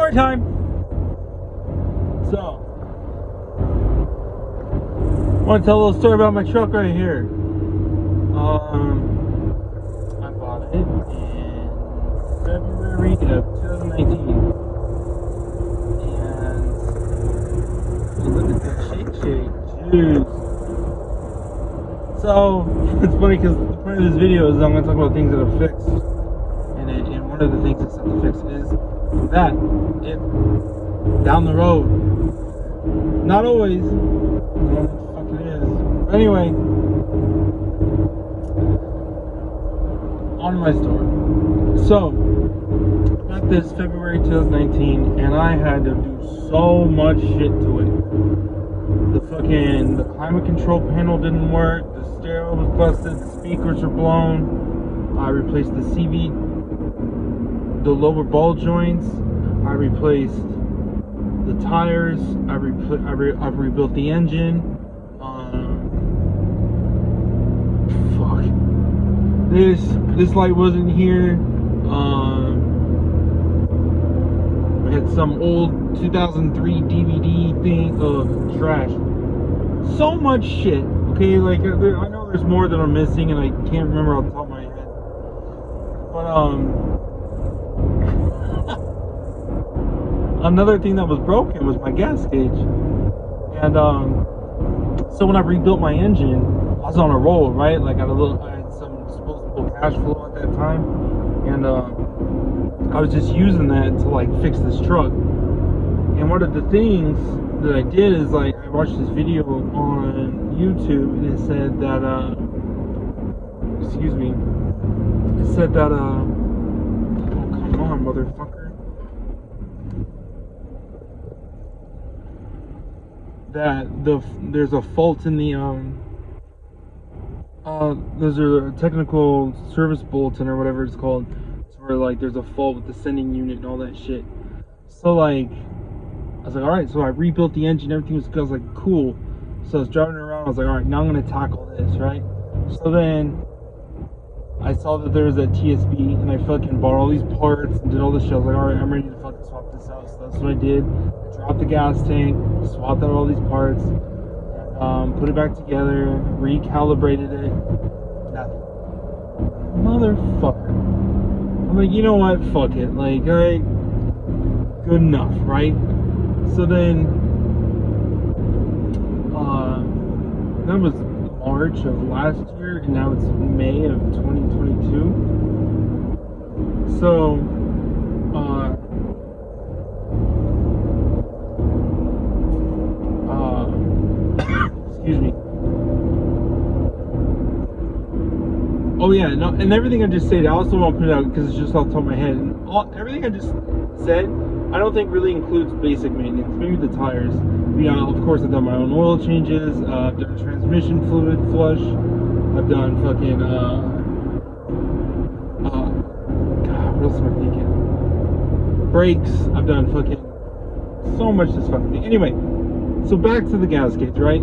Story time. So, I want to tell a little story about my truck right here. I bought it in February of 2019, and look at the shake, jeez. So it's funny because the point of this video is I'm going to talk about things that are fixed, and one of the things that's to fix is that it down the road. Not always. I don't know what the fuck it is. But anyway, on my story. So, got this February 2019, and I had to do so much shit to it. The climate control panel didn't work. The stereo was busted. The speakers were blown. I replaced the CV, the lower ball joints. I replaced the tires. I've rebuilt the engine. Fuck. This light wasn't here. I had some old 2003 DVD thing of trash. So much shit. Okay, like I know there's more that I'm missing, and I can't remember off the top of my head. But another thing that was broken was my gas gauge. And so when I rebuilt my engine, I was on a roll, right? Like I had some disposable cash flow at that time, and I was just using that to like fix this truck. And one of the things that I did is like I watched this video on YouTube, and it said that oh come on, motherfucker. That there's a fault in the there's a technical service bulletin or whatever it's called, where like there's a fault with the sending unit and all that shit. So like I was like, all right, so I rebuilt the engine, everything was good. I was like, cool. So I was driving around, I was like, all right, now I'm gonna tackle this, right? So then I saw that there was a TSB, and I fucking bought all these parts and did all this shit. I was like, all right, I'm ready to fucking swap this out. So that's what I did. I dropped the gas tank, swapped out all these parts, and put it back together, recalibrated it. Nothing. Motherfucker. I'm like, you know what? Fuck it. Like, all right, good enough, right? So then, that was March of last year, and now it's May of 2022. So, excuse me. Oh yeah, no, and everything I just said, I also want to put it out because it's just off the top of my head. And everything I just said, I don't think really includes basic maintenance. Maybe the tires. Yeah, of course I've done my own oil changes. I've done transmission fluid flush. I've done fucking God, what else am I thinking? Brakes. I've done fucking so much this fucking thing. Anyway, so back to the gas gauge, right?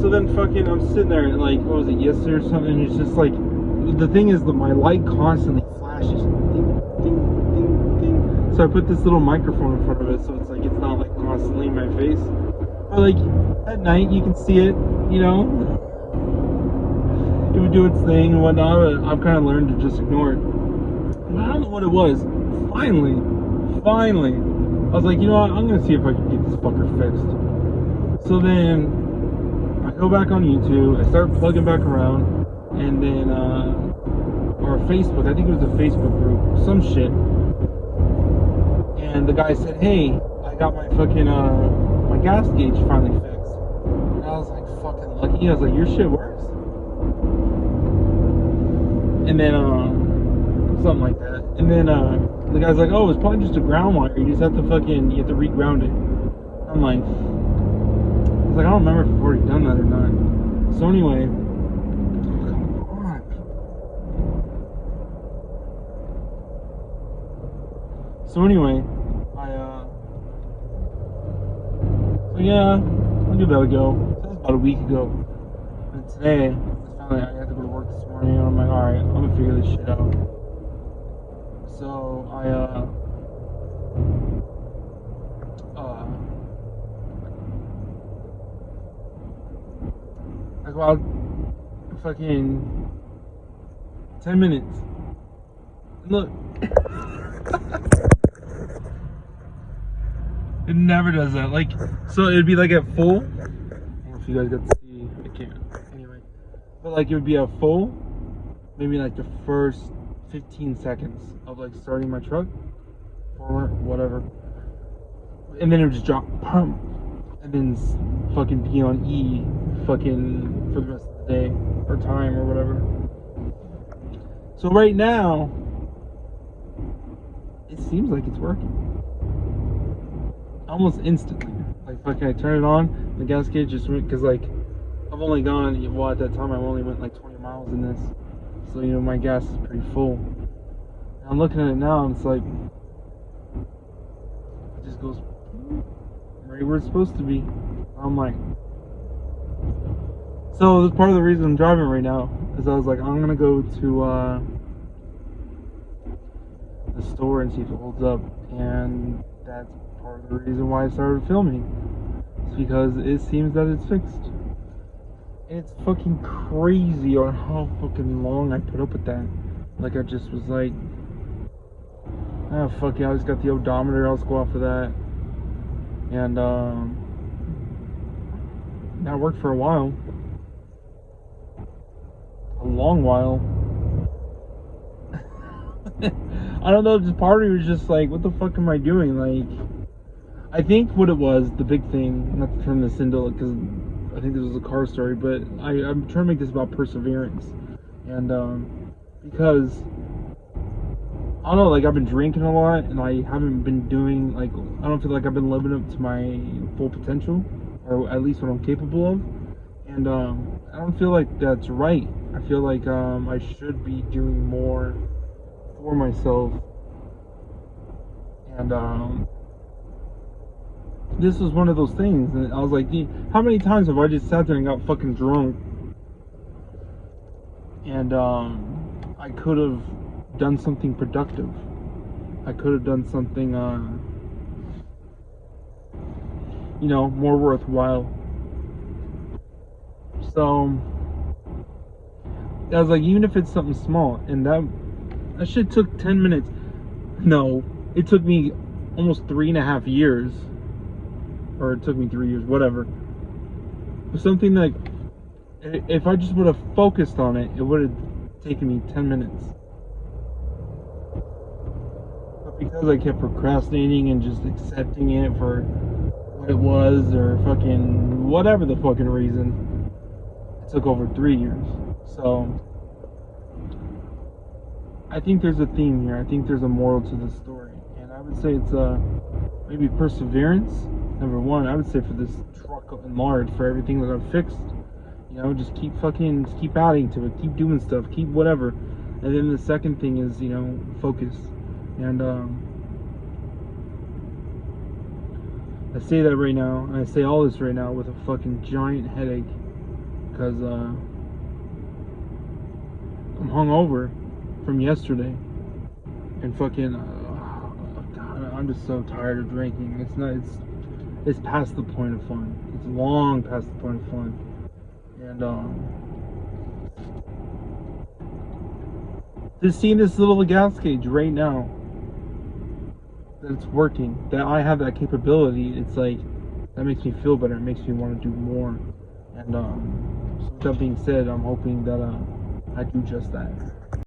So then fucking I'm sitting there and like, what was it, yesterday or something? And it's just like, the thing is that my light constantly flashes. Ding, ding, ding, ding. So I put this little microphone in front of it, so it's like it's not like constantly in my face. But like at night you can see it, you know. It would do its thing and whatnot, but I've kind of learned to just ignore it. And I don't know what it was. Finally, I was like, you know what, I'm gonna see if I can get this fucker fixed. So then I go back on YouTube, I start plugging back around, and then or Facebook, I think it was a Facebook group, some shit. And the guy said, hey, I got my fucking my gas gauge finally fixed. And I was like, fucking lucky. I was like, your shit works? And then something like that. And then the guy's like, oh, it's probably just a ground wire. You just have to reground it. I'm like, I was like, I don't remember if I've already done that or not. So anyway, yeah, I'll give that a go. That was about a week ago. And today, I finally, I had to go to work this morning, and I'm like, alright, I'm gonna figure this shit out. So, about fucking 10 minutes. And look. It never does that. Like, so it'd be like at full. I don't know if you guys got to see. I can't. Anyway. But like it would be at full. Maybe like the first 15 seconds of like starting my truck. Forward, whatever. And then it would just drop. Pump. And then fucking be on E. Fucking for the rest of the day. Or time or whatever. So right now, it seems like it's working. Almost instantly. Like fucking I turn it on, the gas gauge just went, because like I've only gone, well at that time I only went like 20 miles in this, so you know my gas is pretty full. And I'm looking at it now and it's like it just goes right where it's supposed to be. I'm like, so that's part of the reason I'm driving right now, is I was like, I'm gonna go to the store and see if it holds up, and that's part of the reason why I started filming. It's because it seems that it's fixed. And it's fucking crazy on how fucking long I put up with that. Like I just was like, oh fuck yeah, I just got the odometer, I'll just go off of that. And that worked for a while. A long while. I don't know, just part of me was just like, what the fuck am I doing? Like, I think what it was, the big thing, not to turn this into, because I think this was a car story, but I'm trying to make this about perseverance. And because I don't know, like I've been drinking a lot and I haven't been doing, like, I don't feel like I've been living up to my full potential, or at least what I'm capable of. And I don't feel like that's right. I feel like I should be doing more for myself. And this was one of those things, and I was like, how many times have I just sat there and got fucking drunk? And I could have done something productive. I could have done something, you know, more worthwhile. So I was like, even if it's something small, and that shit took 10 minutes. No, it took me almost 3.5 years. Or it took me 3 years, whatever. But something like, if I just would have focused on it, it would have taken me 10 minutes. But because I kept procrastinating and just accepting it for what it was, or fucking whatever the fucking reason, it took over 3 years. So I think there's a theme here. I think there's a moral to the story. And I would say it's maybe perseverance. Number one, I would say for this truck and large, for everything that I've fixed, you know, just keep adding to it, keep doing stuff, keep whatever. And then the second thing is, you know, focus. And I say that right now, and I say all this right now with a fucking giant headache, because I'm hungover from yesterday, and fucking God, I'm just so tired of drinking. It's past the point of fun. It's long past the point of fun. And just seeing this little gas gauge right now, that it's working, that I have that capability, it's like, that makes me feel better. It makes me want to do more. And so with that being said, I'm hoping that I do just that.